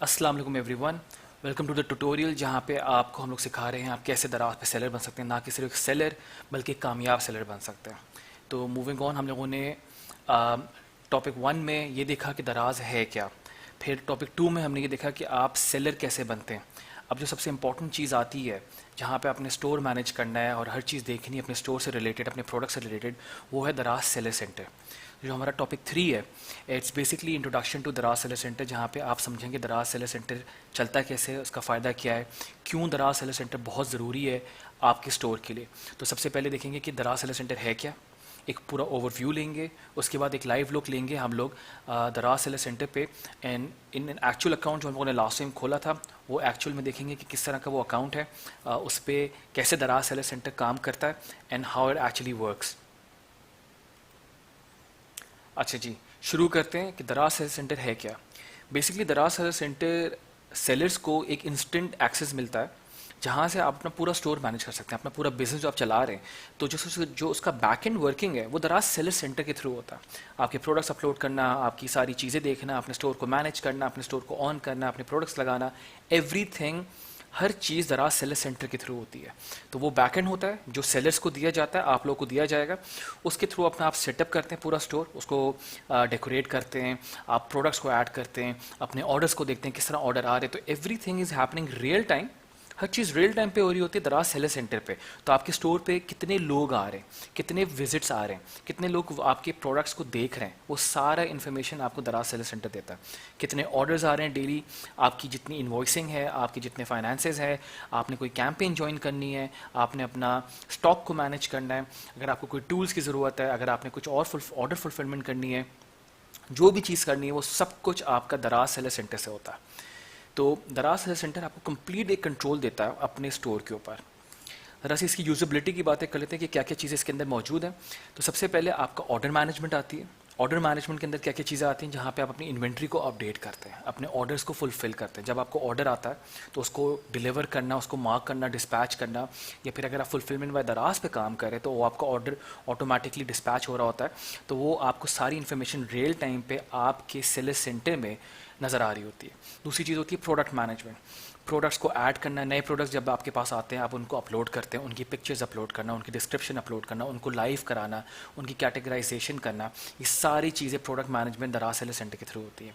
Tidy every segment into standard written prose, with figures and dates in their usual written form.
अस्सलाम वालेकुम everyone. Welcome to the tutorial जहाँ पे आपको हम लोग सिखा रहे हैं आप कैसे दराज पे सेलर बन सकते हैं, ना कि सिर्फ एक सेलर बल्कि एक कामयाब सेलर बन सकते हैं। तो मूविंग ऑन, हम लोगों ने टॉपिक 1 में ये देखा कि दराज है क्या। फिर टॉपिक 2 में हमने ये देखा कि आप सेलर कैसे बनते हैं। अब जो सबसे इंपॉर्टेंट चीज़ आती है जहाँ पे आपने स्टोर मैनेज करना है और हर चीज़ देखनी है अपने स्टोर से रिलेटेड, अपने प्रोडक्ट से रिलेटेड, वो है दराज सेलर सेंटर। जो हमारा टॉपिक 3 है, इट्स बेसिकली इंट्रोडक्शन टू दराज सेलर सेंटर, जहाँ पे आप समझेंगे दराज सेलर सेंटर चलता कैसे है, उसका फ़ायदा क्या है, क्यों दराज सेलर सेंटर बहुत ज़रूरी है आपके स्टोर के लिए। तो सबसे पहले देखेंगे कि दराज सेलर सेंटर है क्या, एक पूरा ओवरव्यू लेंगे, उसके बाद एक लाइव लुक लेंगे हम लोग दराज सेलर सेंटर पे। एंड इन एक्चुअल अकाउंट जो हम लोगों ने लास्ट टाइम खोला था, वो एक्चुअल में देखेंगे कि किस तरह का वो अकाउंट है, उस पर कैसे दराज सेलर सेंटर काम करता है and how it actually works. अच्छा जी, शुरू करते हैं कि दराज सेलर सेंटर है क्या। बेसिकली दराज सेलर सेंटर सेलर्स को एक इंस्टेंट एक्सेस मिलता है जहाँ से आप अपना पूरा स्टोर मैनेज कर सकते हैं, अपना पूरा बिजनेस जो आप चला रहे हैं। तो जो उसका बैक एंड वर्किंग है वो दराज सेलर सेंटर के थ्रू होता है। आपके प्रोडक्ट्स अपलोड करना, आपकी सारी चीज़ें देखना, अपने स्टोर को मैनेज करना, अपने स्टोर को ऑन करना, अपने प्रोडक्ट्स लगाना, एवरीथिंग, हर चीज़ दराज सेलर सेंटर के थ्रू होती है। तो वो बैकएंड होता है जो सेलर्स को दिया जाता है, आप लोग को दिया जाएगा। उसके थ्रू अपना आप सेटअप करते हैं पूरा स्टोर, उसको डेकोरेट करते हैं, आप प्रोडक्ट्स को ऐड करते हैं, अपने ऑर्डर्स को देखते हैं किस तरह ऑर्डर आ रहे हैं। तो everything is happening real time, her cheese real time पे हो रही होती है दराज सेलर सेंटर पे। तो आपके स्टोर पे कितने लोग आ रहे हैं, कितने विजिट्स आ रहे हैं, कितने लोग आपके प्रोडक्ट्स को देख रहे हैं, वो सारा इन्फॉर्मेशन आपको दराज सेलर सेंटर देता है। कितने ऑर्डर्स आ रहे हैं डेली, आपकी जितनी इन्वॉइसिंग है, आपके जितने फाइनेंसेस है, आपने कोई कैंपेन ज्वाइन करनी है, आपने अपना स्टॉक को मैनेज करना है, अगर आपको कोई टूल्स की ज़रूरत है, अगर आपने कुछ और ऑर्डर फुलफिलमेंट करनी है, जो भी चीज़ करनी है वो सब कुछ आपका दराज सेलर सेंटर से होता है। तो दराज सेलर सेंटर आपको कंप्लीट एक कंट्रोल देता है अपने स्टोर के ऊपर। जरा सी इसकी यूजेबिलिटी की बातें कर लेते हैं कि क्या क्या चीज़ें इसके अंदर मौजूद हैं। तो सबसे पहले आपका ऑर्डर मैनेजमेंट आती है। ऑर्डर मैनेजमेंट के अंदर क्या क्या चीज़ें आती हैं, जहाँ पे आप अपनी इन्वेंट्री को अपडेट करते हैं, अपने ऑर्डर्स को फुलफिल करते हैं। जब आपको ऑर्डर आता है तो उसको डिलीवर करना, उसको मार्क करना, डिस्पैच करना, या फिर अगर आप फुलफिलमेंट बाय दराज पे काम करें तो वो आपका ऑर्डर ऑटोमेटिकली डिस्पैच हो रहा होता है। तो वो आपको सारी इन्फॉर्मेशन रियल टाइम पे आपके सेलर सेंटर में नज़र आ रही होती है। दूसरी चीज़ होती है प्रोडक्ट मैनेजमेंट। प्रोडक्ट्स को ऐड करना, नए प्रोडक्ट्स जब आपके पास आते हैं आप उनको अपलोड करते हैं, उनकी पिक्चर्स अपलोड करना, उनकी डिस्क्रिप्शन अपलोड करना, उनको लाइव कराना, उनकी कैटेगराइजेशन करना, ये सारी चीज़ें प्रोडक्ट मैनेजमेंट दराज सेलर सेंटर के थ्रू होती है।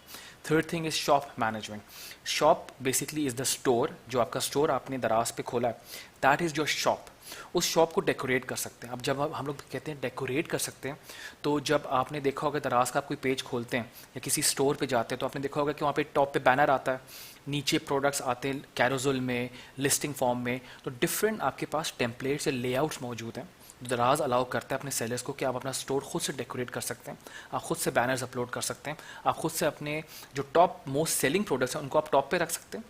Third thing is shop management. Shop basically is the store, जो आपका स्टोर आपने दराज पे खोला है, दैट इज़ योर शॉप। उस शॉप को डेकोरेट कर सकते हैं। अब जब हम लोग कहते हैं डेकोरेट कर सकते हैं, तो जब आपने देखा होगा दराज का आप कोई पेज खोलते हैं या किसी स्टोर पे जाते हैं तो आपने देखा होगा कि वहाँ पे टॉप पे बैनर आता है, नीचे प्रोडक्ट्स आते हैं कैरोजुल में, लिस्टिंग फॉर्म में। तो डिफरेंट आपके पास टेम्पलेट्स या लेआउट्स मौजूद हैं। दराज अलाउ करता है अपने सेलर्स को कि आप अपना स्टोर खुद से डेकोरेट कर सकते हैं, आप खुद से बैनर्स अपलोड कर सकते हैं, आप खुद से अपने जो टॉप मोस्ट सेलिंग प्रोडक्ट्स हैं उनको आप टॉप पे रख सकते हैं।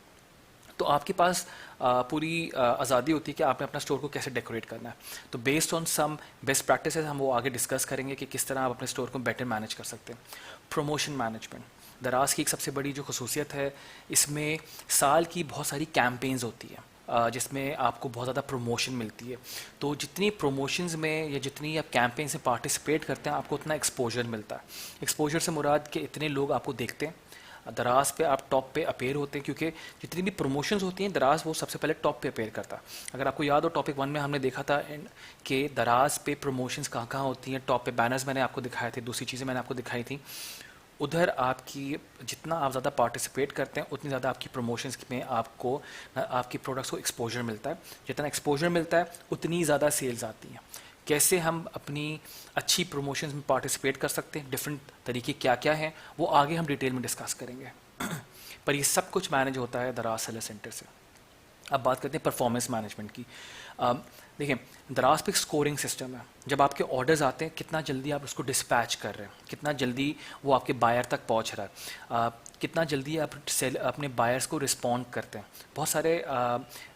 तो आपके पास पूरी आज़ादी होती है कि आपने अपना स्टोर को कैसे डेकोरेट करना है। तो based on some best practices हम वो आगे डिस्कस करेंगे कि किस तरह आप अपने स्टोर को बेटर मैनेज कर सकते हैं। प्रमोशन मैनेजमेंट दराज की एक सबसे बड़ी जो खसूसियत है, इसमें साल की बहुत सारी कैंपेन्स होती है जिसमें आपको बहुत ज़्यादा प्रमोशन मिलती है। तो जितनी प्रमोशंस में या जितनी आप कैंपेन से पार्टिसिपेट करते हैं आपको उतना एक्सपोजर मिलता है। एक्सपोजर से मुराद के इतने लोग आपको देखते हैं, दराज पे आप टॉप पे अपेयर होते हैं, क्योंकि जितनी भी प्रमोशंस होती हैं दराज वो सबसे पहले टॉप पे अपेयर करता है। अगर आपको याद हो टॉपिक 1 में हमने देखा था कि दराज पे प्रमोशंस कहाँ कहाँ होती हैं, टॉप पे बैनर्स मैंने आपको दिखाए थे, दूसरी चीज़ें मैंने आपको दिखाई थी। उधर आपकी जितना आप ज़्यादा पार्टिसिपेट करते हैं उतनी ज़्यादा आपकी प्रमोशंस में आपको आपकी प्रोडक्ट्स को एक्सपोजर मिलता है। जितना एक्सपोजर मिलता है उतनी ज़्यादा सेल्स आती हैं। कैसे हम अपनी अच्छी प्रमोशंस में पार्टिसिपेट कर सकते हैं, डिफरेंट तरीके क्या क्या हैं, वो आगे हम डिटेल में डिस्कस करेंगे। पर ये सब कुछ मैनेज होता है दराज सेलर सेंटर से। अब बात करते हैं परफॉर्मेंस मैनेजमेंट की। देखिए, दराज पे स्कोरिंग सिस्टम है। जब आपके ऑर्डर्स आते हैं कितना जल्दी आप उसको डिस्पैच कर रहे हैं, कितना जल्दी वो आपके बायर तक पहुंच रहा है, कितना जल्दी आप अपने बायर्स को रिस्पॉन्ड करते हैं। बहुत सारे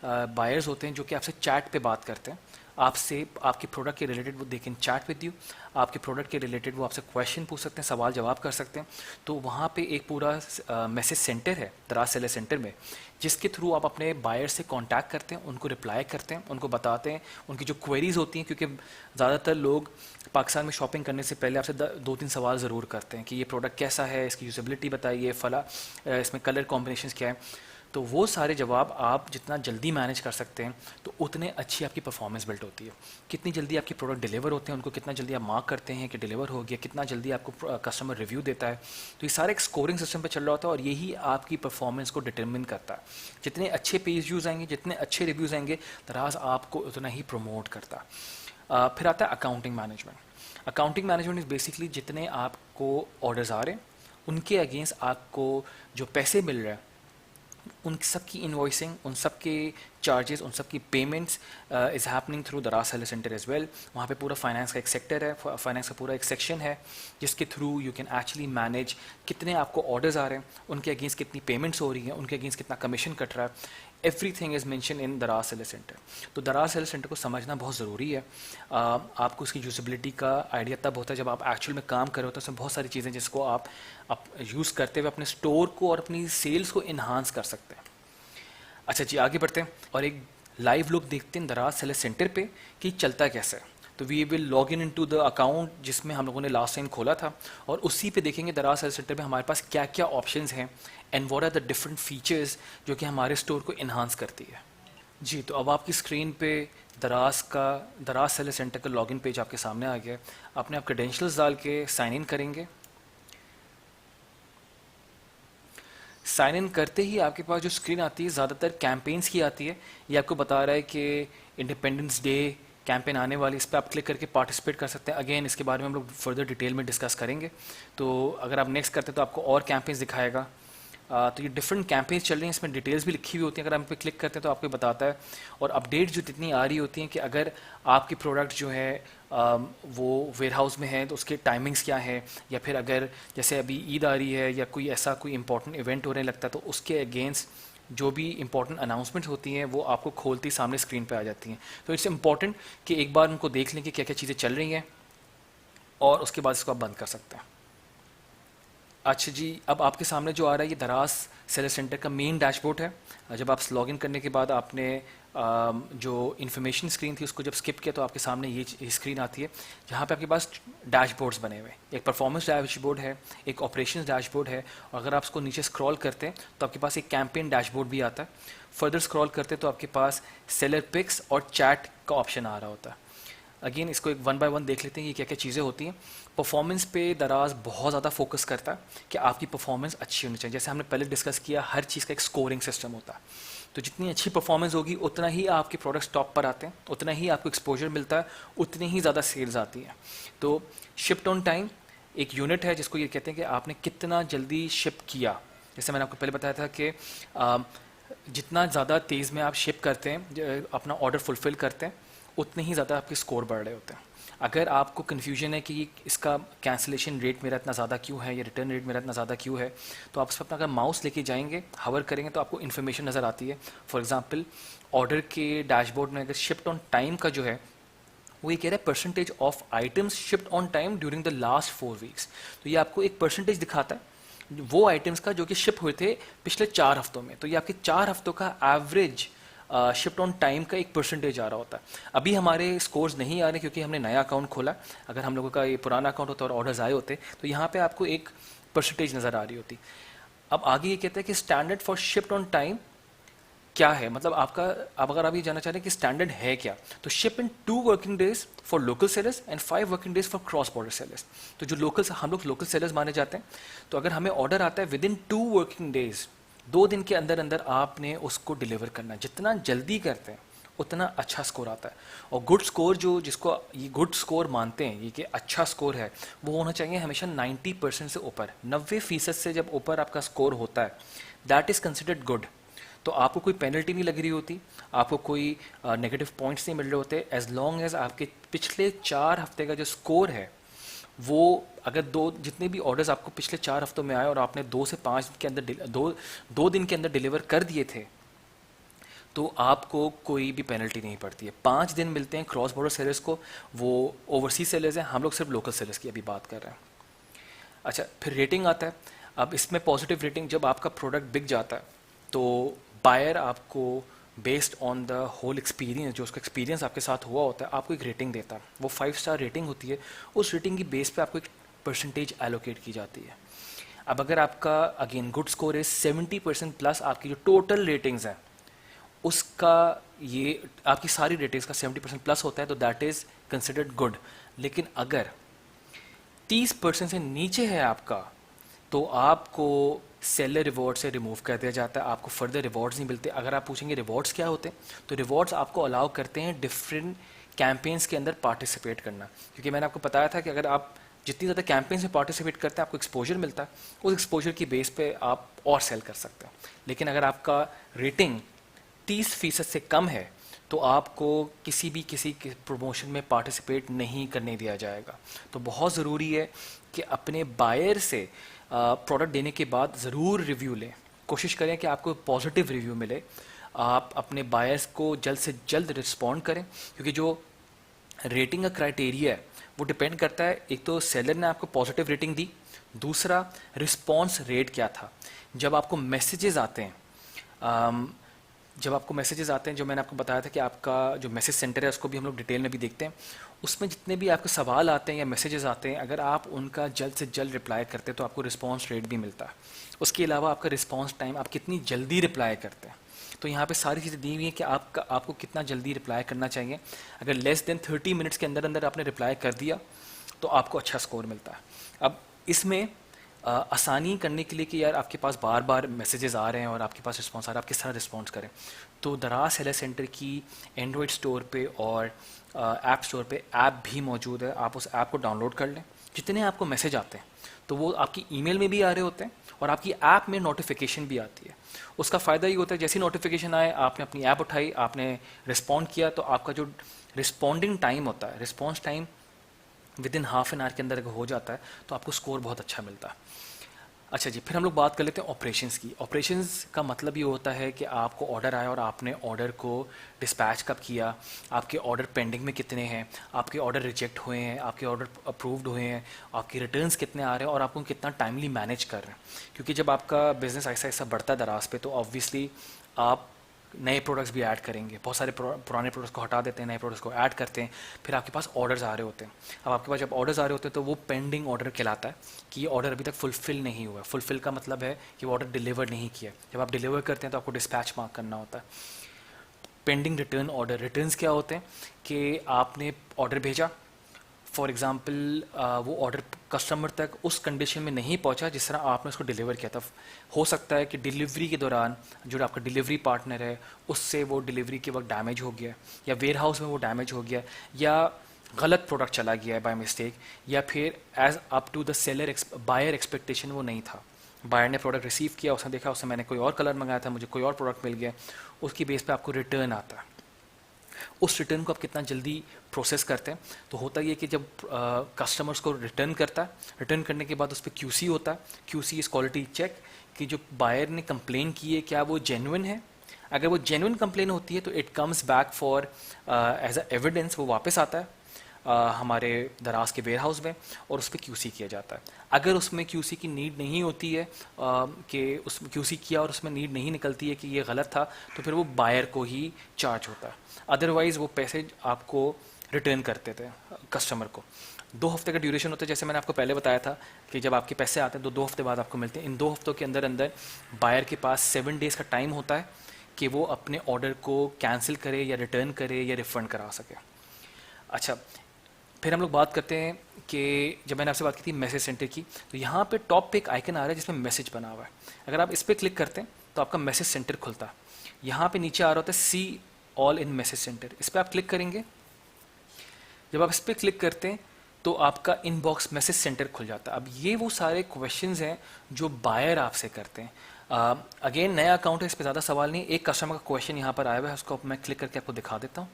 बायर्स होते हैं जो कि आपसे चैट पे बात करते हैं, आपसे आपके प्रोडक्ट के रिलेटेड वो they can chat with you, आपके प्रोडक्ट के रिलेटेड वो आपसे क्वेश्चन पूछ सकते हैं, सवाल जवाब कर सकते हैं। तो वहाँ पे एक पूरा मैसेज सेंटर है दराज सेलर सेंटर में, जिसके थ्रू आप अपने बायर से कांटेक्ट करते हैं, उनको रिप्लाई करते हैं, उनको बताते हैं उनकी जो क्वेरीज होती हैं, क्योंकि ज़्यादातर लोग पाकिस्तान में शॉपिंग करने से पहले आपसे 2-3 सवाल ज़रूर करते हैं कि ये प्रोडक्ट कैसा है, इसकी यूजेबिलिटी बताइए, फला इसमें कलर कॉम्बिनेशंस क्या है। तो वो सारे जवाब आप जितना जल्दी मैनेज कर सकते हैं तो उतने अच्छी आपकी परफॉर्मेंस बिल्ड होती है। कितनी जल्दी आपके प्रोडक्ट डिलीवर होते हैं, उनको कितना जल्दी आप मार्क करते हैं कि डिलीवर हो गया, कितना जल्दी आपको कस्टमर रिव्यू देता है। तो ये सारे एक स्कोरिंग सिस्टम पे चल रहा होता है और यही आपकी परफॉर्मेंस को डिटरमिन करता है। जितने अच्छे पेज व्यूज़ आएंगे, जितने अच्छे रिव्यूज़ आएंगे, दराज आपको उतना ही प्रमोट करता है। फिर आता है accounting management. Accounting management is basically जितने आपको ऑर्डर्स आ रहे हैं उनके अगेंस्ट आपको जो पैसे मिल रहे हैं, उन सब की इन्वॉइसिंग, उन सब के चार्जेस, उन सब की पेमेंट्स इज़ हैपनिंग थ्रू दराज सेलर सेंटर एज वेल। वहाँ पे पूरा फाइनेंस का एक सेक्टर है, फाइनेंस का पूरा एक सेक्शन है जिसके through you can actually manage कितने आपको ऑर्डर्स आ रहे हैं, उनके अगेंस्ट कितनी पेमेंट्स हो रही हैं, उनके अगेंस्ट कितना कमीशन कट रहा है। एवरीथिंग इज़ मेंशन इन दराज सेलर सेंटर। तो दराज सेलर सेंटर को समझना बहुत ज़रूरी है। आपको उसकी यूजिबिलिटी का आइडिया तब होता है जब आप एक्चुअल में काम कर रहे हो। तो उसमें बहुत सारी चीज़ें जिसको आप यूज़ करते हुए अपने स्टोर को और अपनी सेल्स को इन्हांस कर सकते हैं। अच्छा जी, आगे बढ़ते हैं और एक लाइव लुक देखते हैं दराज सेलर सेंटर पे कि चलता कैसे है। तो we will log in to the account जिसमें हम लोगों ने लास्ट टाइम खोला था और उसी पे देखेंगे दराज सेलर सेंटर में हमारे पास क्या क्या ऑप्शंस हैं and what are the different features जो कि हमारे स्टोर को इन्हांस करती है। जी, तो अब आपकी स्क्रीन पे दराज सेलर सेंटर का लॉगिन पेज आपके सामने आ गया। आपने आप क्रेडेंशियल्स डाल के साइन इन करेंगे। साइन इन करते ही आपके पास जो स्क्रीन आती है ज़्यादातर कैंपेन्स की आती है। ये आपको बता रहा है कि इंडिपेंडेंस डे कैंपेन आने वाली, इस पर आप क्लिक करके पार्टिसिपेट कर सकते हैं। अगेन इसके बारे में हम लोग फर्दर डिटेल में डिस्कस करेंगे। तो अगर आप नेक्स्ट करते हैं तो आपको और कैंपेन्स दिखाएगा। तो ये डिफरेंट कैंपेन्स चल रही हैं, इसमें डिटेल्स भी लिखी हुई होती हैं। अगर आप पे क्लिक करते हैं तो आपको बताता है और अपडेट जो जितनी आ रही होती हैं कि अगर आपकी प्रोडक्ट जो है वो वेयर हाउस में है तो उसके टाइमिंग्स क्या है, या फिर अगर जैसे अभी ईद आ रही है या कोई ऐसा कोई इंपॉर्टेंट इवेंट होने लगता है तो उसके अगेंस्ट जो भी इंपॉर्टेंट अनाउंसमेंट होती हैं वो आपको खोलती सामने स्क्रीन पे आ जाती हैं। तो इट्स इम्पॉर्टेंट कि एक बार उनको देख लें कि क्या क्या चीज़ें चल रही हैं और उसके बाद इसको आप बंद कर सकते हैं। अच्छा जी, अब आपके सामने जो आ रहा है ये दराज सेलर सेंटर का मेन डैशबोर्ड है। जब आप लॉगिन करने के बाद आपने जो इन्फॉर्मेशन स्क्रीन थी उसको जब स्किप किया तो आपके सामने ये स्क्रीन आती है जहाँ पे आपके पास डैशबोर्ड्स बने हुए हैं। एक परफॉर्मेंस डैशबोर्ड है, एक ऑपरेशंस डैशबोर्ड है, और अगर आप उसको नीचे स्क्रॉल करते हैं तो आपके पास एक कैंपेन डैशबोर्ड भी आता है। फर्दर स्क्रॉल करते हैं तो आपके पास सेलर पिक्स और चैट का ऑप्शन आ रहा होता है। अगेन इसको एक वन बाय वन देख लेते हैं कि क्या क्या चीज़ें होती हैं। परफॉर्मेंस पे दराज बहुत ज़्यादा फोकस करता है कि आपकी परफॉर्मेंस अच्छी होनी चाहिए। जैसे हमने पहले डिस्कस किया, हर चीज़ का एक स्कोरिंग सिस्टम होता है। तो जितनी अच्छी परफॉर्मेंस होगी उतना ही आपके प्रोडक्ट्स टॉप पर आते हैं, उतना ही आपको एक्सपोजर मिलता है, उतनी ही ज़्यादा सेल्स आती हैं। तो शिफ्ट ऑन टाइम एक यूनिट है जिसको ये कहते हैं कि आपने कितना जल्दी शिप किया। जैसे मैंने आपको पहले बताया था कि जितना ज़्यादा तेज़ में आप शिप करते हैं, अपना ऑर्डर फुलफ़िल करते हैं, उतने ही ज़्यादा आपके स्कोर बढ़ रहे होते हैं। अगर आपको कन्फ्यूजन है कि इसका कैंसिलेशन रेट मेरा इतना ज़्यादा क्यों है या रिटर्न रेट मेरा इतना ज़्यादा क्यों है, तो आप उस पर अपना अगर माउस लेके जाएंगे, हवर करेंगे तो आपको इन्फॉर्मेशन नज़र आती है। फॉर एग्जांपल ऑर्डर के डैशबोर्ड में अगर शिफ्ट ऑन टाइम का जो है वो ये कह रहा है percentage of items shift on time during the last 4 weeks. तो ये आपको एक परसेंटेज दिखाता है वो आइटम्स का जो कि शिप हुए थे पिछले 4 हफ्तों में। तो ये आपके 4 हफ्तों का एवरेज शिफ्ट ऑन टाइम का एक परसेंटेज आ रहा होता है। अभी हमारे स्कोर्स नहीं आ रहे क्योंकि हमने नया अकाउंट खोला। अगर हम लोगों का ये पुराना अकाउंट होता और ऑर्डर्स आए होते तो यहाँ पे आपको एक परसेंटेज नज़र आ रही होती। अब आगे ये कहते हैं कि standard for shift on time क्या है, मतलब आपका, अब अगर आप ये जानना चाह रहे हैं कि स्टैंडर्ड है क्या, तो ship in 2 working days for local sellers and 5 working days for cross border sellers. तो जो हम लोग लोकल सेलर्स माने जाते हैं, तो अगर हमें ऑर्डर आता है विद इन 2 वर्किंग डेज, 2 दिन के अंदर अंदर आपने उसको डिलीवर करना है। जितना जल्दी करते हैं उतना अच्छा स्कोर आता है। और गुड स्कोर जिसको ये गुड स्कोर मानते हैं, ये कि अच्छा स्कोर है, वो होना चाहिए हमेशा 90% से ऊपर। 90% से जब ऊपर आपका स्कोर होता है, दैट इज़ कंसिडर्ड गुड। तो आपको कोई पेनल्टी नहीं लग रही होती, आपको कोई नेगेटिव पॉइंट्स नहीं मिल रहे होते, एज लॉन्ग एज आपके पिछले 4 हफ्ते का जो स्कोर है वो, अगर जितने भी ऑर्डर्स आपको पिछले 4 हफ्तों में आए और आपने 2 से 5 के अंदर 2 दिन के अंदर डिलीवर कर दिए थे, तो आपको कोई भी पेनल्टी नहीं पड़ती है। 5 दिन मिलते हैं क्रॉस बॉर्डर सेलर्स को, वो ओवरसीज सेलर्स हैं, हम लोग सिर्फ लोकल सेलर्स की अभी बात कर रहे हैं। अच्छा, फिर रेटिंग आता है। अब इसमें पॉजिटिव रेटिंग, जब आपका प्रोडक्ट बिक जाता है तो बायर आपको based on the whole experience, जो उसका एक्सपीरियंस आपके साथ हुआ होता है, आपको एक रेटिंग देता है। वो 5 स्टार रेटिंग होती है। उस रेटिंग की बेस पे आपको एक परसेंटेज एलोकेट की जाती है। अब अगर आपका अगेन गुड स्कोर है 70% प्लस, आपकी जो टोटल रेटिंग्स हैं उसका, ये आपकी सारी रेटिंग्स का 70% प्लस होता है, तो दैट इज़ कंसिडर्ड गुड। लेकिन अगर 30% से नीचे है आपका, तो आपको सेलर रिवॉर्ड से रिमूव कर दिया जाता है, आपको फर्दर रिवॉर्ड्स नहीं मिलते। अगर आप पूछेंगे रिवॉर्ड्स क्या होते हैं, तो रिवॉर्ड्स आपको अलाउ करते हैं डिफरेंट कैंपेन्स के अंदर पार्टिसिपेट करना। क्योंकि मैंने आपको बताया था कि अगर आप जितनी ज़्यादा कैंपेन्स में पार्टिसिपेट करते हैं आपको एक्सपोजर मिलता है, उस एक्सपोजर की बेस पे आप और सेल कर सकते हैं। लेकिन अगर आपका रेटिंग 30% से कम है तो आपको किसी प्रमोशन में पार्टिसिपेट नहीं करने दिया जाएगा। तो बहुत ज़रूरी है कि अपने बायर से प्रोडक्ट देने के बाद ज़रूर रिव्यू लें, कोशिश करें कि आपको पॉजिटिव रिव्यू मिले। आप अपने बायर्स को जल्द से जल्द रिस्पॉन्ड करें, क्योंकि जो रेटिंग का क्राइटेरिया है वो डिपेंड करता है, एक तो सेलर ने आपको पॉजिटिव रेटिंग दी, दूसरा रिस्पॉन्स रेट क्या था। जब आपको मैसेजेस आते हैं जो मैंने आपको बताया था कि आपका जो मैसेज सेंटर है उसको भी हम लोग डिटेल में भी देखते हैं, उसमें जितने भी आपके सवाल आते हैं या मैसेजेस आते हैं, अगर आप उनका जल्द से जल्द रिप्लाई करते हैं तो आपको रिस्पॉन्स रेट भी मिलता है। उसके अलावा आपका रिस्पॉन्स टाइम, आप कितनी जल्दी रिप्लाई करते हैं, तो यहाँ पे सारी चीज़ें दी हुई हैं कि आपको कितना जल्दी रिप्लाई करना चाहिए। अगर लेस देन 30 मिनट्स के अंदर अंदर आपने रिप्लाई कर दिया तो आपको अच्छा स्कोर मिलता है। अब इसमें आसानी करने के लिए कि यार आपके पास बार बार मैसेजेस आ रहे हैं और आपके पास रिस्पॉन्स आ रहा है, आप किस तरह रिस्पॉन्स करें, तो दराज सेलर सेंटर की एंड्रॉयड स्टोर पे और ऐप स्टोर पे ऐप भी मौजूद है। आप उस ऐप को डाउनलोड कर लें। जितने आपको मैसेज आते हैं तो वो आपकी ईमेल में भी आ रहे होते हैं और आपकी ऐप में नोटिफिकेशन भी आती है। उसका फ़ायदा ये होता है, जैसी नोटिफिकेशन आए आपने अपनी ऐप उठाई, आपने रिस्पॉन्ड किया, तो आपका जो रिस्पॉन्डिंग टाइम होता है, response time with in half an hour के अंदर अगर हो जाता है तो आपको स्कोर बहुत अच्छा मिलता है। अच्छा जी, फिर हम लोग बात कर लेते हैं ऑपरेशंस की। ऑपरेशंस का मतलब ये होता है कि आपको ऑर्डर आया और आपने ऑर्डर को डिस्पैच कब किया, आपके ऑर्डर पेंडिंग में कितने हैं, आपके ऑर्डर रिजेक्ट हुए हैं, आपके ऑर्डर अप्रूव्ड हुए हैं, आपके रिटर्न्स कितने आ रहे हैं और आप उनको कितना टाइमली मैनेज कर रहे हैं। क्योंकि जब आपका बिजनेस ऐसा ऐसा बढ़ता है दराज पे, तो ऑब्वियसली आप नए प्रोडक्ट्स भी ऐड करेंगे। बहुत सारे पुराने प्रोडक्ट्स को हटा देते हैं, नए प्रोडक्ट्स को ऐड करते हैं, फिर आपके पास ऑर्डर्स आ रहे होते हैं। अब आपके पास जब ऑर्डर्स आ रहे होते हैं तो वो पेंडिंग ऑर्डर कहलाता है कि ये ऑर्डर अभी तक फुलफिल नहीं हुआ। फुलफिल का मतलब है कि वो ऑर्डर डिलीवर नहीं किया। जब आप डिलीवर करते हैं तो आपको डिस्पैच मार्क करना होता है। पेंडिंग रिटर्न ऑर्डर, रिटर्न्स क्या होते हैं कि आपने ऑर्डर भेजा, फॉर एग्ज़ाम्पल वो ऑर्डर कस्टमर तक उस कंडीशन में नहीं पहुंचा जिस तरह आपने उसको डिलीवर किया था। हो सकता है कि डिलीवरी के दौरान जो आपका डिलीवरी पार्टनर है उससे वो डिलीवरी के वक्त डैमेज हो गया, या वेयर हाउस में वो डैमेज हो गया, या गलत प्रोडक्ट चला गया है बाय मिस्टेक, या फिर as up to the seller buyer expectation वो नहीं था। बायर ने प्रोडक्ट रिसीव किया, उसने देखा उससे मैंने कोई और कलर मंगाया था, मुझे कोई और प्रोडक्ट मिल गया, उसकी बेस पे आपको रिटर्न आता है। उस रिटर्न को आप कितना जल्दी प्रोसेस करते हैं, तो होता ये कि जब कस्टमर्स को रिटर्न करता है, रिटर्न करने के बाद उस पर क्यूसी होता है। क्यूसी इज़ क्वालिटी चेक, कि जो बायर ने कंप्लेन की है क्या वो जेन्युइन है। अगर वो जेन्युइन कंप्लेन होती है तो it comes back for as a evidence, वो वापस आता है हमारे दराज के वेयर हाउस में और उस पर क्यूसी किया जाता है। अगर उसमें क्यूसी की नीड नहीं होती है कि उसमें क्यूसी किया और उसमें नीड नहीं निकलती है कि ये गलत था, तो फिर वो बायर को ही चार्ज होता है। अदरवाइज़ वो पैसे आपको रिटर्न करते थे कस्टमर को। 2 हफ्ते का ड्यूरेशन होता है, जैसे मैंने आपको पहले बताया था कि जब आपके पैसे आते हैं तो 2 हफ्ते बाद आपको मिलते हैं। इन 2 हफ्तों के अंदर अंदर बायर के पास 7 डेज़ का टाइम होता है कि वो अपने ऑर्डर को कैंसिल करे या रिटर्न करे या रिफ़ंड करा सके। अच्छा, फिर हम लोग बात करते हैं कि जब मैंने आपसे बात की थी मैसेज सेंटर की, तो यहाँ पे टॉप पे एक आइकन आ रहा है जिसमें मैसेज बना हुआ है। अगर आप इस पर क्लिक करते हैं तो आपका मैसेज सेंटर खुलता है। यहाँ पे नीचे आ रहा होता है see all in message centre, इस पर आप क्लिक करेंगे। जब आप इस पर क्लिक करते हैं तो आपका इनबॉक्स मैसेज सेंटर खुल जाता है। अब ये वो सारे क्वेश्चंस हैं जो बायर आपसे करते हैं। अगेन नया अकाउंट है, इस पर ज़्यादा सवाल नहीं। एक कस्टमर का क्वेश्चन यहाँ पर आया हुआ है, उसको मैं क्लिक करके आपको दिखा देता हूँ।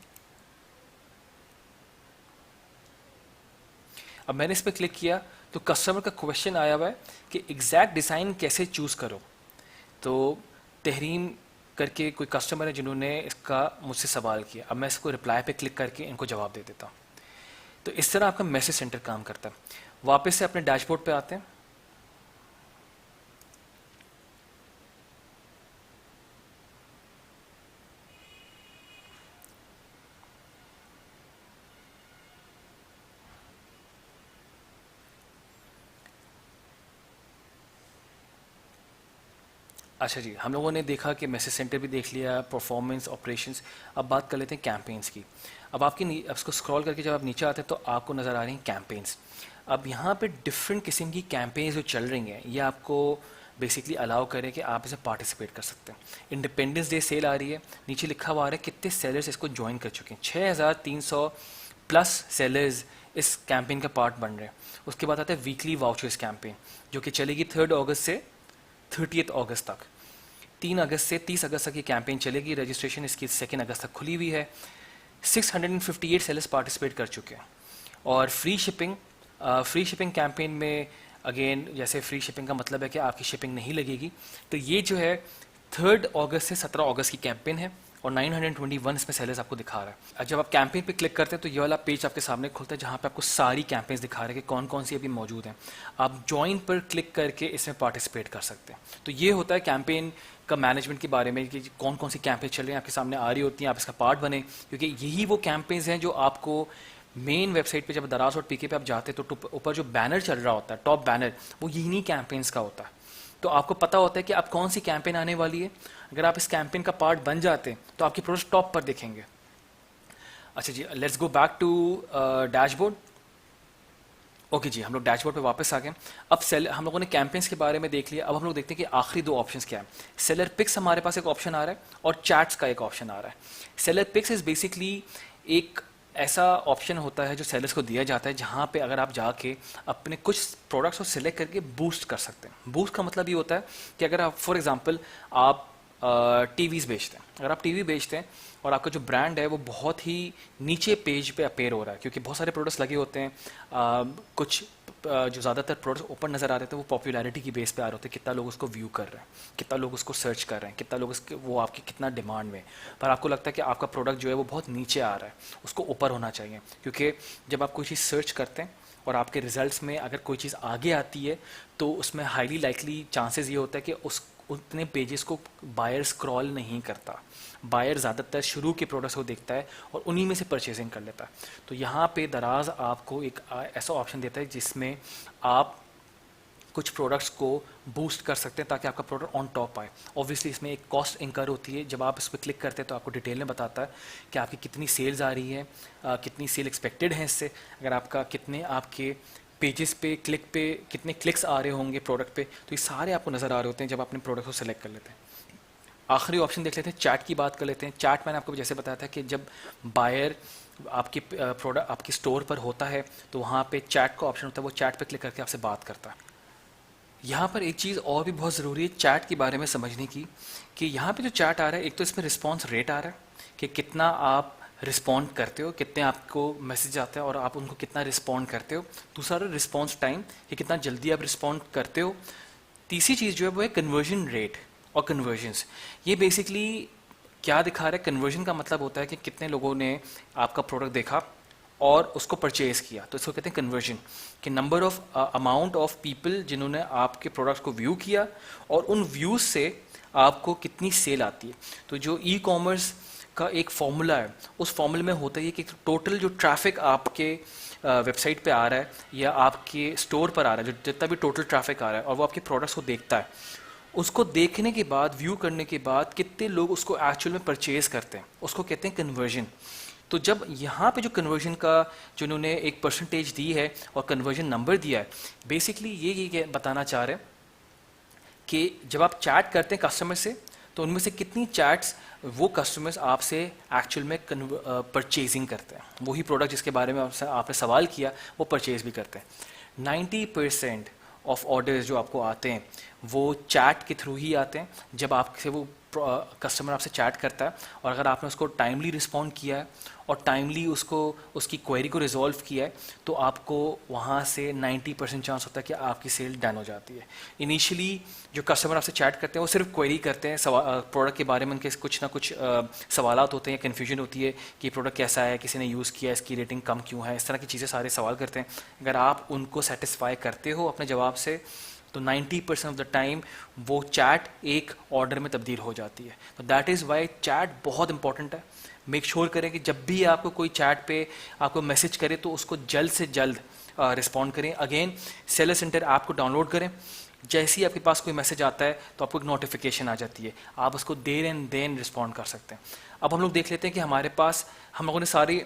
अब मैंने इस पर क्लिक किया तो कस्टमर का क्वेश्चन आया हुआ है कि एग्जैक्ट डिज़ाइन कैसे चूज़ करो। तो तहरीम करके कोई कस्टमर है जिन्होंने इसका मुझसे सवाल किया, अब मैं इसको रिप्लाई पे क्लिक करके इनको जवाब दे देता हूँ। तो इस तरह आपका मैसेज सेंटर काम करता है। वापस से अपने डैशबोर्ड पे आते हैं। अच्छा जी, हम लोगों ने देखा कि मैसेज सेंटर भी देख लिया, परफॉर्मेंस, ऑपरेशंस। अब बात कर लेते हैं कैंपेन्स की। अब अब इसको स्क्रॉल करके जब आप नीचे आते हैं तो आपको नज़र आ रही हैं कैंपेन्स। अब यहाँ पे डिफरेंट किस्म की कैंपेन्स जो चल रही हैं, ये आपको बेसिकली अलाउ करे कि आप इसे पार्टिसिपेट कर सकते हैं। इंडिपेंडेंस डे सेल आ रही है, नीचे लिखा हुआ आ रहा है कितने सेलर्स इसको ज्वाइन कर चुके हैं। 6300 प्लस सेलर्स इस कैंपेन का पार्ट बन रहे हैं। उसके बाद आता है वीकली वाउचर्स कैंपेन, जो कि चलेगी 3 अगस्त से 30 अगस्त तक। 3 अगस्त से 30 अगस्त तक ये कैंपेन चलेगी। रजिस्ट्रेशन इसकी 2 अगस्त तक खुली हुई है। 658 सेलर्स पार्टिसिपेट कर चुके हैं। और फ्री शिपिंग कैंपेन में अगेन, जैसे फ्री शिपिंग का मतलब है कि आपकी शिपिंग नहीं लगेगी। तो ये जो है 3 अगस्त से 17 अगस्त की कैंपेन है और 921 इसमें सेलर्स आपको दिखा रहा है। जब आप कैंपेन पे क्लिक करते हैं तो ये वाला पेज आपके सामने खुलता है जहाँ पे आपको सारी कैंपेन्स दिखा रहे हैं कि कौन कौन सी अभी मौजूद हैं। आप ज्वाइन पर क्लिक करके इसमें पार्टिसिपेट कर सकते हैं। तो ये होता है कैंपेन का मैनेजमेंट के बारे में कि कौन कौन सी कैंपेन चल रही हैं आपके सामने आ रही होती हैं, आप इसका पार्ट बने, क्योंकि यही वो कैंपेन्स हैं जो आपको मेन वेबसाइट पे जब Daraz.pk पे आप जाते हैं तो ऊपर जो बैनर चल रहा होता है, टॉप बैनर, वो यही कैंपेन्स का होता है। तो आपको पता होता है कि अब कौन सी कैंपेन आने वाली है। अगर आप इस कैंपेन का पार्ट बन जाते हैं तो आपके प्रोडक्ट टॉप पर दिखेंगे। अच्छा जी, let's go back to dashboard. Okay जी, हम लोग डैशबोर्ड पे वापस आ गए। अब हम लोगों ने कैंपेन्स के बारे में देख लिया। अब हम लोग देखते हैं कि आखिरी 2 ऑप्शंस क्या है। सेलर पिक्स हमारे पास एक ऑप्शन आ रहा है और चैट्स का एक ऑप्शन आ रहा है। सेलर पिक्स इज बेसिकली एक ऐसा ऑप्शन होता है जो सेलर्स को दिया जाता है, जहाँ पे अगर आप जाके अपने कुछ प्रोडक्ट्स को सिलेक्ट करके बूस्ट कर सकते हैं। बूस्ट का मतलब ये होता है कि अगर आप फॉर एग्जांपल आप टीवीज़ बेचते हैं, अगर आप टीवी बेचते हैं और आपका जो ब्रांड है वो बहुत ही नीचे पेज पे अपेयर हो रहा है, क्योंकि बहुत सारे प्रोडक्ट्स लगे होते हैं, कुछ जो ज़्यादातर प्रोडक्ट्स ऊपर नज़र आ रहे थे वो पॉपुलैरिटी की बेस पे आ रहे होते हैं, कितना लोग उसको व्यू कर रहे हैं, कितना लोग उसको सर्च कर रहे हैं, कितना लोग उसके वो आपकी कितना डिमांड में। पर आपको लगता है कि आपका प्रोडक्ट जो है वो बहुत नीचे आ रहा है, उसको ऊपर होना चाहिए। क्योंकि जब आप कोई चीज़ सर्च करते हैं और आपके रिजल्ट्स में अगर कोई चीज़ आगे आती है तो उसमें हाईली लाइकली चांसेस ये होता है कि उस उतने पेजेस को बायर स्क्रॉल नहीं करता। बायर ज़्यादातर शुरू के प्रोडक्ट्स को देखता है और उन्हीं में से परचेजिंग कर लेता है। तो यहाँ पे दराज आपको एक ऐसा ऑप्शन देता है जिसमें आप कुछ प्रोडक्ट्स को बूस्ट कर सकते हैं ताकि आपका प्रोडक्ट ऑन टॉप आए। ऑब्वियसली इसमें एक कॉस्ट इंकर होती है। जब आप इस पर क्लिक करते हैं तो आपको डिटेल में बताता है कि आपकी कितनी सेल्स आ रही है, कितनी सेल एक्सपेक्टेड है इससे, अगर आपका कितने आपके पेजेस पे कितने क्लिक्स आ रहे होंगे प्रोडक्ट पे, तो ये सारे आपको नज़र आ रहे होते हैं जब अपने प्रोडक्ट को सिलेक्ट कर लेते हैं। आखिरी ऑप्शन देख लेते हैं, चैट की बात कर लेते हैं। चैट मैंने आपको जैसे बताया था कि जब बायर आपके प्रोडक्ट आपके स्टोर पर होता है तो वहाँ पे चैट का ऑप्शन होता है, वो चैट पे क्लिक करके आपसे बात करता है। यहाँ पर एक चीज़ और भी बहुत ज़रूरी है चैट के बारे में समझने की, कि यहाँ पे जो चैट आ रहा है, एक तो इसमें रिस्पॉन्स रेट आ रहा है कि कितना आप रिस्पॉन्ड करते हो, कितने आपको मैसेज आते हैं और आप उनको कितना रिस्पॉन्ड करते हो। दूसरा रिस्पॉन्स टाइम, कि कितना जल्दी आप रिस्पॉन्ड करते हो। तीसरी चीज़ जो है वो है कन्वर्जन रेट और कन्वर्जन्स। ये बेसिकली क्या दिखा रहा है, कन्वर्जन का मतलब होता है कि कितने लोगों ने आपका प्रोडक्ट देखा और उसको परचेज किया, तो इसको कहते हैं कन्वर्जन। कि number of amount of people जिन्होंने आपके प्रोडक्ट को व्यू किया और उन व्यूज से आपको कितनी सेल आती है। तो जो ई कॉमर्स का एक फॉर्मूला है, उस फॉर्मूले में होता है कि टोटल जो ट्रैफिक आपके वेबसाइट पे आ रहा है या आपके स्टोर पर आ रहा है, जो जितना भी टोटल ट्रैफिक आ रहा है और वो आपके प्रोडक्ट्स को देखता है, उसको देखने के बाद, व्यू करने के बाद कितने लोग उसको एक्चुअल में परचेज करते हैं, उसको कहते हैं कन्वर्जन। तो जब यहाँ पे जो कन्वर्जन का जो उन्होंने एक परसेंटेज दी है और कन्वर्जन नंबर दिया है, बेसिकली ये बताना चाह रहे हैं कि जब आप चैट करते हैं कस्टमर से तो उनमें से कितनी चैट्स वो कस्टमर्स आपसे एक्चुअल में परचेजिंग करते हैं, वही प्रोडक्ट जिसके बारे में आपने सवाल किया वो परचेज भी करते हैं। 90% ऑफ ऑर्डर्स जो आपको आते हैं वो चैट के थ्रू ही आते हैं। जब आपसे वो कस्टमर आपसे चैट करता है और अगर आपने उसको टाइमली रिस्पॉन्ड किया है और टाइमली उसको उसकी क्वेरी को रिजॉल्व किया है तो आपको वहाँ से 90% चांस होता है कि आपकी सेल डन हो जाती है। इनिशियली जो कस्टमर आपसे चैट करते हैं वो सिर्फ क्वेरी करते हैं, प्रोडक्ट के बारे में उनके कुछ ना कुछ सवालात होते हैं या कन्फ्यूजन होती है कि प्रोडक्ट कैसा है, किसी ने यूज़ किया, इसकी रेटिंग कम क्यों है, इस तरह की चीज़ें सारे सवाल करते हैं। अगर आप उनको सेटिस्फाई करते हो अपने जवाब से तो 90% ऑफ द टाइम वो चैट एक ऑर्डर में तब्दील हो जाती है। तो दैट इज़ वाई चैट बहुत इंपॉर्टेंट है। मेक श्योर करें कि जब भी आपको कोई चैट पे आपको मैसेज करे तो उसको जल्द से जल्द रिस्पॉन्ड करें। अगेन सेलर सेंटर ऐप को डाउनलोड करें, जैसे ही आपके पास कोई मैसेज आता है तो आपको एक नोटिफिकेशन आ जाती है, आप उसको देर एंड देन रिस्पॉन्ड कर सकते हैं। अब हम लोग देख लेते हैं कि हमारे पास हम लोगों ने सारी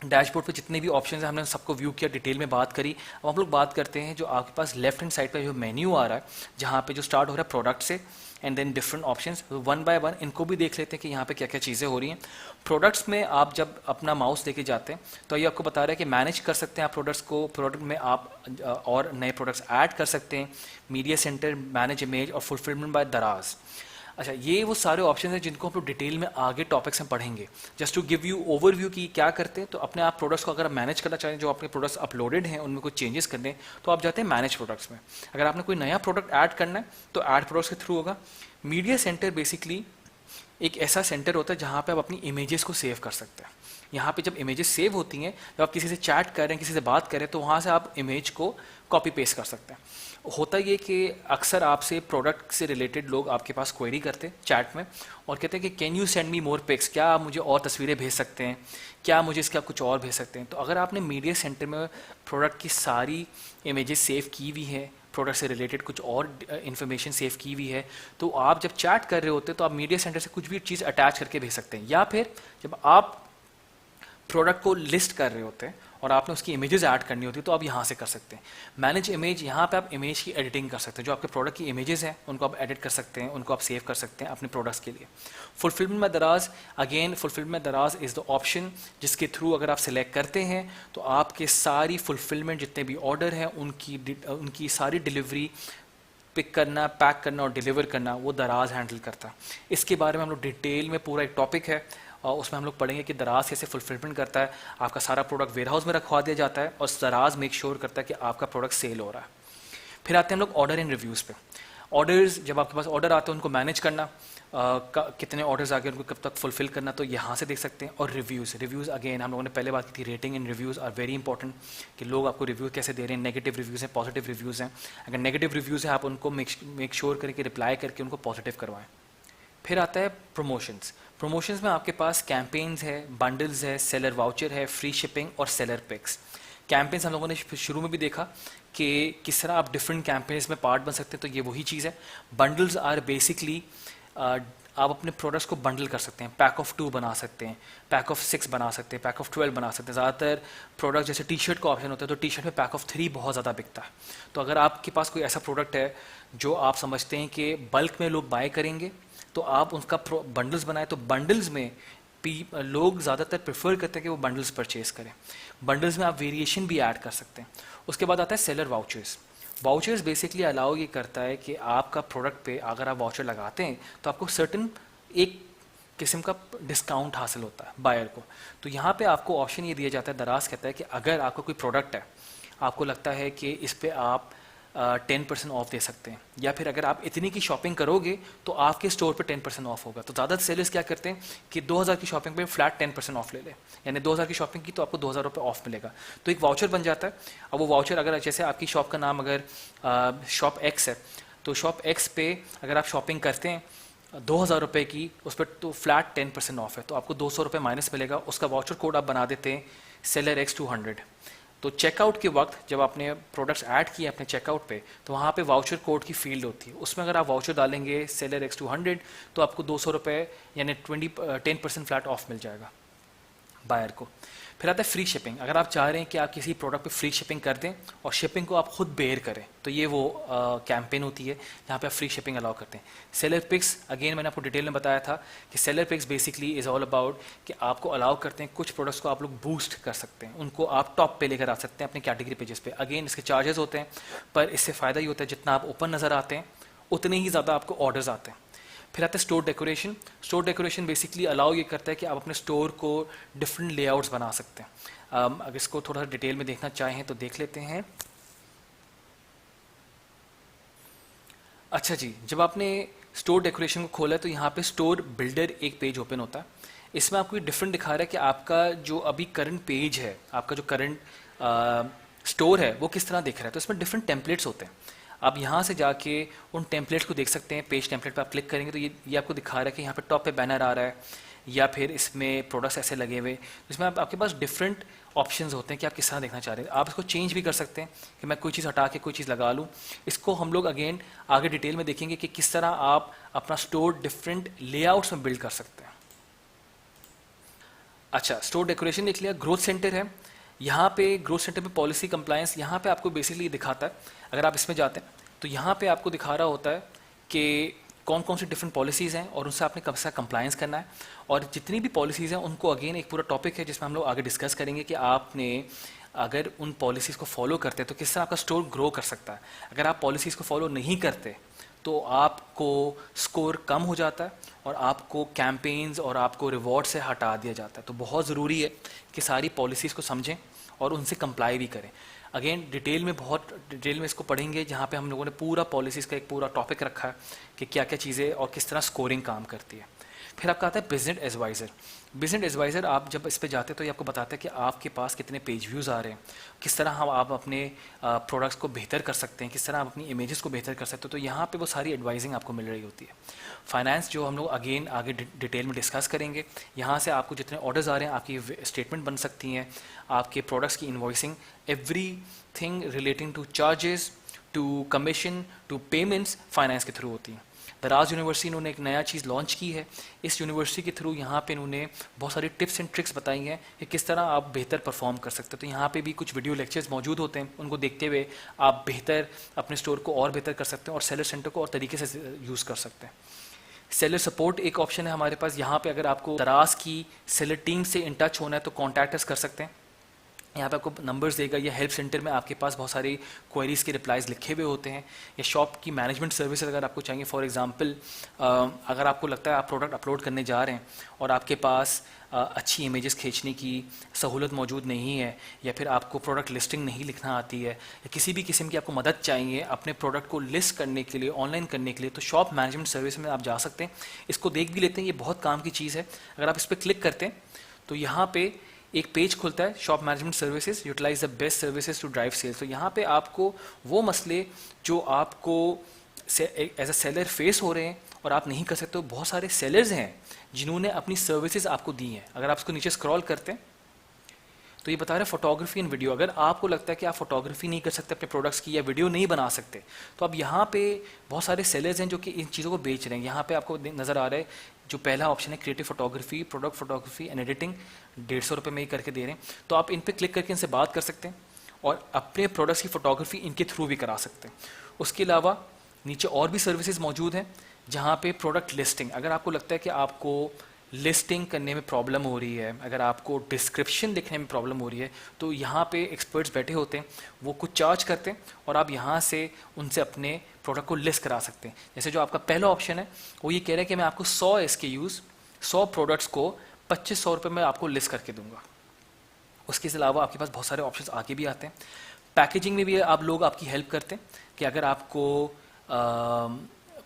डैशबोर्ड पे जितने भी ऑप्शंस हैं हमने सबको व्यू किया, डिटेल में बात करी। अब हम लोग बात करते हैं जो आपके पास लेफ्ट हैंड साइड पे जो मेन्यू आ रहा है, जहाँ पे जो स्टार्ट हो रहा है प्रोडक्ट से and then different options, one by one इनको भी देख लेते हैं कि यहाँ पे क्या क्या चीज़ें हो रही हैं। प्रोडक्ट्स में आप जब अपना माउस लेके जाते हैं तो ये आपको बता रहा है कि मैनेज कर सकते हैं आप प्रोडक्ट्स को, प्रोडक्ट में आप और नए प्रोडक्ट्स ऐड कर सकते हैं, मीडिया सेंटर, मैनेज इमेज और फुलफिलमेंट बाय दराज। अच्छा, ये वो सारे ऑप्शन हैं जिनको हम लोग डिटेल में आगे टॉपिक्स में पढ़ेंगे। Just to give you overview कि क्या करते हैं, तो अपने आप प्रोडक्ट्स को अगर आप मैनेज करना चाहें, जो आपके प्रोडक्ट्स अपलोडेड हैं उनमें कुछ चेंजेस करने हैं तो आप जाते हैं मैनेज प्रोडक्ट्स में। अगर आपने कोई नया प्रोडक्ट ऐड करना है तो ऐड प्रोडक्ट्स के थ्रू होगा। मीडिया सेंटर बेसिकली एक ऐसा सेंटर होता है जहाँ पे आप अपनी इमेजेस को सेव कर सकते हैं। यहाँ पे जब इमेजेस सेव होती हैं, जब आप किसी से चैट कर रहे हैं, किसी से बात कर रहे हैं, तो वहाँ से आप इमेज को कॉपी पेस्ट कर सकते हैं। होता ये कि अक्सर आपसे प्रोडक्ट से रिलेटेड लोग आपके पास क्वेरी करते हैं चैट में और कहते हैं कि can you send me more pics, क्या आप मुझे और तस्वीरें भेज सकते हैं, क्या मुझे इसके आप कुछ और भेज सकते हैं। तो अगर आपने मीडिया सेंटर में प्रोडक्ट की सारी इमेजेस सेव की हुई है, प्रोडक्ट से रिलेटेड कुछ और इन्फॉर्मेशन सेव की हुई है, तो आप जब चैट कर रहे होते हैं तो आप मीडिया सेंटर से कुछ भी चीज़ अटैच करके भेज सकते हैं। या फिर जब आप प्रोडक्ट को लिस्ट कर रहे होते हैं और आपने उसकी इमेजेस ऐड करनी होती है तो आप यहाँ से कर सकते हैं मैनेज इमेज। यहाँ पे आप इमेज की एडिटिंग कर सकते हैं, जो आपके प्रोडक्ट की इमेजेस हैं उनको आप एडिट कर सकते हैं, उनको आप सेव कर सकते हैं अपने प्रोडक्ट्स के लिए। फुलफिलमेंट में दराज, अगेन फुलफिलमेंट दराज इज़ द ऑप्शन जिसके थ्रू अगर आप सिलेक्ट करते हैं तो आपके सारी फुलफिलमेंट जितने भी ऑर्डर हैं उनकी सारी डिलीवरी पिक करना, पैक करना और डिलीवर करना वो दराज हैंडल करता है। इसके बारे में हम लोग डिटेल में पूरा एक टॉपिक है और उसमें हम लोग पढ़ेंगे कि दराज कैसे फुलफिलमेंट करता है। आपका सारा प्रोडक्ट वेयर हाउस में रखवा दिया जाता है और दराज मेक श्योर करता है कि आपका प्रोडक्ट सेल हो रहा है। फिर आते हैं हम लोग ऑर्डर एंड रिव्यूज़ पे। ऑर्डर्स, जब आपके पास ऑर्डर आते हैं उनको मैनेज करना, कितने ऑर्डर्स आ गए उनको कब तक फुलफिल करना, तो यहाँ से देख सकते हैं। और रिव्यूज़ अगेन हम लोगों ने पहले बात की थी, rating and reviews are very important कि लोग आपको रिव्यू कैसे दे रहे हैं। नेगेटिव रिव्यूज़ हैं, पॉजिटिव रिव्यूज़ हैं। अगर नेगेटिव रिव्यूज़ हैं आप उनको मेक श्योर करें कि रिप्लाई करके उनको पॉजिटिव करवाएं। फिर आता है प्रमोशंस। प्रमोशंस में आपके पास कैंपेन्स है, बंडल्स है, सेलर वाउचर है, फ्री शिपिंग और सेलर पिक्स। कैंपेन्स हम लोगों ने शुरू में भी देखा कि किस तरह आप डिफरेंट कैंपेन्स में पार्ट बन सकते हैं, तो ये वही चीज़ है। बंडल्स आर बेसिकली आप अपने प्रोडक्ट्स को बंडल कर सकते हैं, पैक ऑफ 2 बना सकते हैं, पैक ऑफ 6 बना सकते हैं, पैक ऑफ 12 बना सकते हैं। ज़्यादातर प्रोडक्ट जैसे टी शर्ट का ऑप्शन होता है तो टी शर्ट में पैक ऑफ 3 बहुत ज़्यादा बिकता है। तो अगर आपके पास कोई ऐसा प्रोडक्ट है जो आप समझते हैं कि बल्क में लोग बाय करेंगे तो आप उसका बंडल्स बनाए, तो बंडल्स में लोग ज़्यादातर प्रेफर करते हैं कि वो बंडल्स परचेज करें। बंडल्स में आप वेरिएशन भी ऐड कर सकते हैं। उसके बाद आता है seller vouchers. Vouchers basically allow ये करता है कि आपका प्रोडक्ट पे अगर आप वाउचर लगाते हैं तो आपको सर्टन एक किस्म का डिस्काउंट हासिल होता है बायर को। तो यहाँ पे आपको ऑप्शन ये दिया जाता है, दराज कहता है कि अगर आपका कोई प्रोडक्ट है, आपको लगता है कि इस पे आप 10% ऑफ दे सकते हैं, या फिर अगर आप इतनी की शॉपिंग करोगे तो आपके स्टोर पे 10% ऑफ होगा। तो ज़्यादा सेलर्स क्या करते हैं कि 2000 की शॉपिंग पे फ्लैट 10% ऑफ ले लें, यानी 2000 की शॉपिंग की तो आपको 2000 रुपये ऑफ मिलेगा। तो एक वाउचर बन जाता है। अब वो वाउचर अगर जैसे आपकी शॉप का नाम अगर शॉप एक्स है, तो शॉप एक्स पे अगर आप शॉपिंग करते हैं 2000 रुपये की, उस पर तो फ्लैट 10% ऑफ है, तो आपको 200 रुपये माइनस मिलेगा। उसका वाउचर कोड आप बना देते हैं सेलर एक्स 200। तो चेकआउट के वक्त जब आपने प्रोडक्ट्स ऐड किए अपने चेकआउट पे, तो वहाँ पे वाउचर कोड की फील्ड होती है, उसमें अगर आप वाउचर डालेंगे सेलर एक्स 200 तो आपको 200 रुपये यानी 10% फ्लैट ऑफ मिल जाएगा बायर को। फिर आता है फ्री शिपिंग। अगर आप चाह रहे हैं कि आप किसी प्रोडक्ट पे फ्री शिपिंग कर दें और शिपिंग को आप खुद बेयर करें, तो ये वो कैंपेन होती है जहाँ पे आप फ्री शिपिंग अलाउ करते हैं। सेलर पिक्स, अगेन मैंने आपको डिटेल में बताया था कि seller picks basically is all about कि आपको अलाउ करते हैं कुछ प्रोडक्ट्स को आप लोग बूस्ट कर सकते हैं, उनको आप टॉप पे लेकर आ सकते हैं अपने कैटेगरी पेजेस पे। अगेन इसके चार्जेस होते हैं, पर इससे फ़ायदा ये होता है जितना आप ओपन नज़र आते हैं उतने ही ज़्यादा आपको ऑर्डर्स आते हैं। फिर आता है store decoration. Store decoration basically allow ये करता है कि आप अपने स्टोर को डिफरेंट लेआउट्स बना सकते हैं। अगर इसको थोड़ा सा डिटेल में देखना चाहें तो देख लेते हैं। अच्छा जी, जब आपने स्टोर डेकोरेशन को खोला है तो यहाँ पे स्टोर बिल्डर एक पेज ओपन होता है। इसमें आपको डिफरेंट दिखा रहा है कि आपका जो अभी करंट पेज है, आपका जो करंट स्टोर है वो किस तरह दिख रहा है। तो इसमें डिफरेंट टेम्पलेट्स होते हैं। आप यहाँ से जाके उन टेम्पलेट्स को देख सकते हैं। पेज टेम्पलेट पे आप क्लिक करेंगे तो ये आपको दिखा रहा है कि यहाँ पे टॉप पे बैनर आ रहा है या फिर इसमें प्रोडक्ट्स ऐसे लगे हुए। इसमें आपके पास डिफरेंट ऑप्शंस होते हैं कि आप किस तरह देखना चाह रहे हैं। आप इसको चेंज भी कर सकते हैं कि मैं कोई चीज़ हटा के कोई चीज़ लगा लूँ। इसको हम लोग अगेन आगे डिटेल में देखेंगे कि किस तरह आप अपना स्टोर डिफरेंट लेआउट्स में बिल्ड कर सकते हैं। अच्छा, स्टोर डेकोरेशन देख लिया। ग्रोथ सेंटर है, यहाँ पे ग्रोथ सेंटर पे पॉलिसी कंप्लायंस यहाँ पे आपको बेसिकली दिखाता है। अगर आप इसमें जाते हैं तो यहाँ पे आपको दिखा रहा होता है कि कौन कौन सी डिफरेंट पॉलिसीज़ हैं और उनसे आपने कब से कंप्लायंस करना है। और जितनी भी पॉलिसीज़ हैं उनको अगेन एक पूरा टॉपिक है जिसमें हम लोग आगे डिस्कस करेंगे कि आपने अगर उन पॉलिसीज़ को फॉलो करते हैं तो किस तरह आपका स्टोर ग्रो कर सकता है। अगर आप पॉलिसीज़ को फॉलो नहीं करते तो आपको स्कोर कम हो जाता है और आपको कैंपेन्स और आपको रिवॉर्ड से हटा दिया जाता है। तो बहुत ज़रूरी है कि सारी पॉलिसीज़ को समझें और उनसे कंप्लाई भी करें। अगेन बहुत डिटेल में इसको पढ़ेंगे, जहाँ पे हम लोगों ने पूरा पॉलिसीज़ का एक पूरा टॉपिक रखा है कि क्या क्या चीज़ें और किस तरह स्कोरिंग काम करती है। फिर आपका आता है बिजनेस एडवाइज़र। बिजनेस एडवाइज़र आप जब इस पे जाते हैं तो ये आपको बताता है कि आपके पास कितने पेज व्यूज़ आ रहे हैं, किस तरह हम आप अपने प्रोडक्ट्स को बेहतर कर सकते हैं, किस तरह आप अपनी इमेजेस को बेहतर कर सकते हो। तो यहाँ पे वो सारी एडवाइजिंग आपको मिल रही होती है। फाइनेंस जो हम लोग अगेन आगे डिटेल में डिस्कस करेंगे। यहाँ से आपको जितने ऑर्डर्स आ रहे हैं आपकी स्टेटमेंट बन सकती हैं, आपके प्रोडक्ट्स की invoicing, everything relating to charges to commission to payments finance के थ्रू होती हैं। दराज यूनिवर्सिटी इन्होंने एक नया चीज़ लॉन्च की है। इस यूनिवर्सिटी के थ्रू यहाँ पे इन्होंने बहुत सारी टिप्स एंड ट्रिक्स बताई हैं कि किस तरह आप बेहतर परफॉर्म कर सकते हो। तो यहाँ पे भी कुछ वीडियो लेक्चर्स मौजूद होते हैं, उनको देखते हुए आप बेहतर अपने स्टोर को और बेहतर कर सकते हैं और सेलर सेंटर को और तरीके से यूज़ कर सकते हैं। सेलर सपोर्ट एक ऑप्शन है हमारे पास। यहाँ पे अगर आपको दराज की सेलर टीम से इन टच होना है तो कॉन्टैक्ट अस कर सकते हैं। यहाँ पे आपको नंबर्स देगा या हेल्प सेंटर में आपके पास बहुत सारी क्वेरीज के रिप्लाइज लिखे हुए होते हैं। या शॉप की मैनेजमेंट सर्विस अगर आपको चाहिए, फॉर एग्जांपल अगर आपको लगता है आप प्रोडक्ट अपलोड करने जा रहे हैं और आपके पास अच्छी इमेजेस खींचने की सहूलत मौजूद नहीं है, या फिर आपको प्रोडक्ट लिस्टिंग नहीं लिखना आती है, या किसी भी किस्म की आपको मदद चाहिए अपने प्रोडक्ट को लिस्ट करने के लिए, ऑनलाइन करने के लिए, तो शॉप मैनेजमेंट सर्विस में आप जा सकते हैं। इसको देख भी लेते हैं, ये बहुत काम की चीज़ है। अगर आप इस पर क्लिक करते हैं तो यहाँ पे एक पेज खुलता है, shop management services utilize the best services to drive sales. तो यहाँ पे आपको वो मसले जो आपको एज अ सेलर फेस हो रहे हैं और आप नहीं कर सकते हो, बहुत सारे सेलर्स हैं जिन्होंने अपनी सर्विसेज आपको दी हैं। अगर आप इसको नीचे स्क्रॉल करते हैं तो ये बता रहे हैं फोटोग्राफी एंड वीडियो। अगर आपको लगता है कि आप फोटोग्राफी नहीं कर सकते अपने प्रोडक्ट्स की या वीडियो नहीं बना सकते, तो अब यहाँ पे बहुत सारे सेलर्स हैं जो कि इन चीज़ों को बेच रहे हैं। यहाँ पे आपको नज़र आ रहा है जो पहला ऑप्शन है creative photography, product photography and editing, 150 रुपये में ही करके दे रहे हैं। तो आप इन पर क्लिक करके इनसे बात कर सकते हैं और अपने प्रोडक्ट्स की फोटोग्राफी इनके थ्रू भी करा सकते हैं। उसके अलावा नीचे और भी सर्विसेज मौजूद हैं जहाँ पे प्रोडक्ट लिस्टिंग, अगर आपको लगता है कि आपको लिस्टिंग करने में प्रॉब्लम हो रही है, अगर आपको डिस्क्रिप्शन लिखने में प्रॉब्लम हो रही है, तो यहाँ पे एक्सपर्ट्स बैठे होते हैं, वो कुछ चार्ज करते हैं और आप यहाँ से उनसे अपने प्रोडक्ट को लिस्ट करा सकते हैं। जैसे जो आपका पहला ऑप्शन है वो ये कह रहा है कि मैं आपको 100 SKUs 100 प्रोडक्ट्स को 2500 रुपये में आपको लिस्ट करके दूंगा। उसके अलावा आपके पास बहुत सारे ऑप्शंस आगे भी आते हैं। पैकेजिंग में भी आप लोग आपकी हेल्प करते हैं कि अगर आपको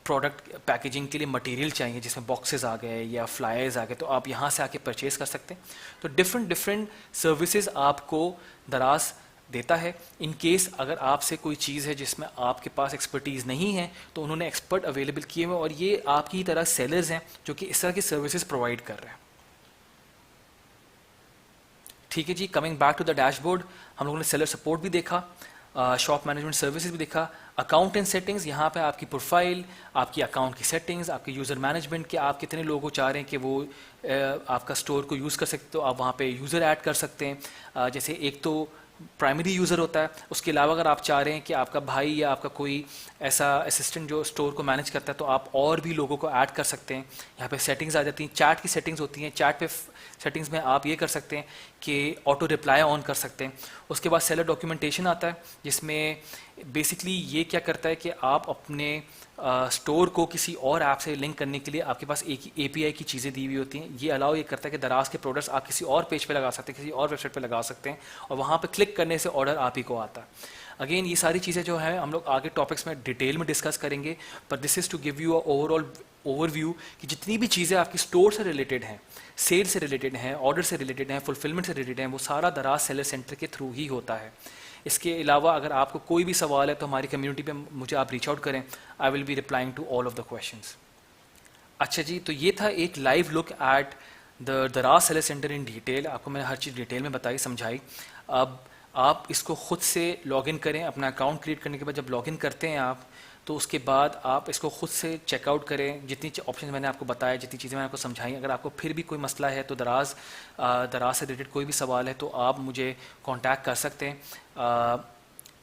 प्रोडक्ट पैकेजिंग के लिए मटेरियल चाहिए जिसमें बॉक्सेस आ गए या फ्लायर्स आ गए, तो आप यहाँ से आके परचेज कर सकते हैं। तो डिफरेंट सर्विसेज आपको दराज देता है। इन केस अगर आपसे कोई चीज़ है जिसमें आपके पास एक्सपर्टीज़ नहीं है तो उन्होंने एक्सपर्ट अवेलेबल किए हुए और ये आपकी तरह सेलर्स हैं जो कि इस तरह की सर्विसेज प्रोवाइड कर रहे हैं। ठीक है जी, coming back to the dashboard, हम लोगों ने सेलर सपोर्ट भी देखा, शॉप मैनेजमेंट सर्विसेज भी देखा, अकाउंट एंड सेटिंग्स, यहाँ पे आपकी प्रोफाइल, आपकी अकाउंट की सेटिंग्स, आपके यूज़र मैनेजमेंट के आप कितने लोगों को चाह रहे हैं कि वो आपका स्टोर को यूज़ कर सकते, तो आप वहाँ पे यूज़र ऐड कर सकते हैं। जैसे एक तो प्राइमरी यूज़र होता है, उसके अलावा अगर आप चाह रहे हैं कि आपका भाई या आपका कोई ऐसा असिस्टेंट जो स्टोर को मैनेज करता है तो आप और भी लोगों को ऐड कर सकते हैं। यहाँ पे सेटिंग्स आ जाती हैं, चैट की सेटिंग्स होती हैं, चैट पे सेटिंग्स में आप ये कर सकते हैं कि ऑटो रिप्लाई ऑन कर सकते हैं। उसके बाद सेलर डॉक्यूमेंटेशन आता है जिसमें बेसिकली ये क्या करता है कि आप अपने स्टोर को किसी और ऐप से लिंक करने के लिए आपके पास एक एपीआई की चीज़ें दी हुई होती हैं। ये अलाउ ये करता है कि दराज के प्रोडक्ट्स आप किसी और पेज पे लगा सकते हैं, किसी और वेबसाइट पे लगा सकते हैं, और वहाँ पे क्लिक करने से ऑर्डर आप ही को आता है। अगेन ये सारी चीज़ें जो है हम लोग आगे टॉपिक्स में डिटेल में डिस्कस करेंगे, पर this is to give you a overall overview कि जितनी भी चीज़ें आपकी स्टोर से रिलेटेड हैं, सेल से रिलेटेड हैं, ऑर्डर से रिलेटेड हैं, फुलफिलमेंट से रिलेटेड हैं, वो सारा दराज सेलर सेंटर के थ्रू ही होता है। इसके अलावा अगर आपको कोई भी सवाल है तो हमारी कम्युनिटी पे मुझे आप रीच आउट करें, I will be replying to all of the questions. अच्छा जी, तो ये था एक live look at the Daraz seller center in detail. आपको मैंने हर चीज़ डिटेल में बताई, समझाई। अब आप इसको खुद से लॉगिन करें। अपना अकाउंट क्रिएट करने के बाद जब लॉगिन करते हैं आप, तो उसके बाद आप इसको खुद से चेकआउट करें। जितनी ऑप्शन मैंने आपको बताया, जितनी चीज़ें मैंने आपको समझाई, अगर आपको फिर भी कोई मसला है तो दराज से रिलेटेड कोई भी सवाल है तो आप मुझे कांटेक्ट कर सकते हैं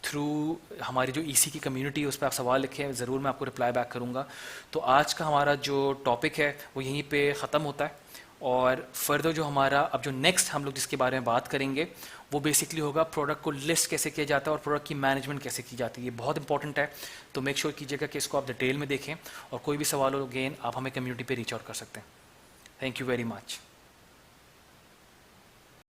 थ्रू हमारी जो ईसी की कम्युनिटी है, उस पर आप सवाल लिखें, ज़रूर मैं आपको रिप्लाई बैक करूँगा। तो आज का हमारा जो टॉपिक है वो यहीं पे ख़त्म होता है, और फर्दर जो हमारा अब जो नेक्स्ट हम लोग जिसके बारे में बात करेंगे वो बेसिकली होगा प्रोडक्ट को लिस्ट कैसे किया जाता है और प्रोडक्ट की मैनेजमेंट कैसे की जाती है। ये बहुत इंपॉर्टेंट है, तो मेक श्योर कीजिएगा कि इसको आप डिटेल में देखें, और कोई भी सवाल हो अगेन आप हमें कम्युनिटी पे रीच आउट कर सकते हैं। Thank you very much.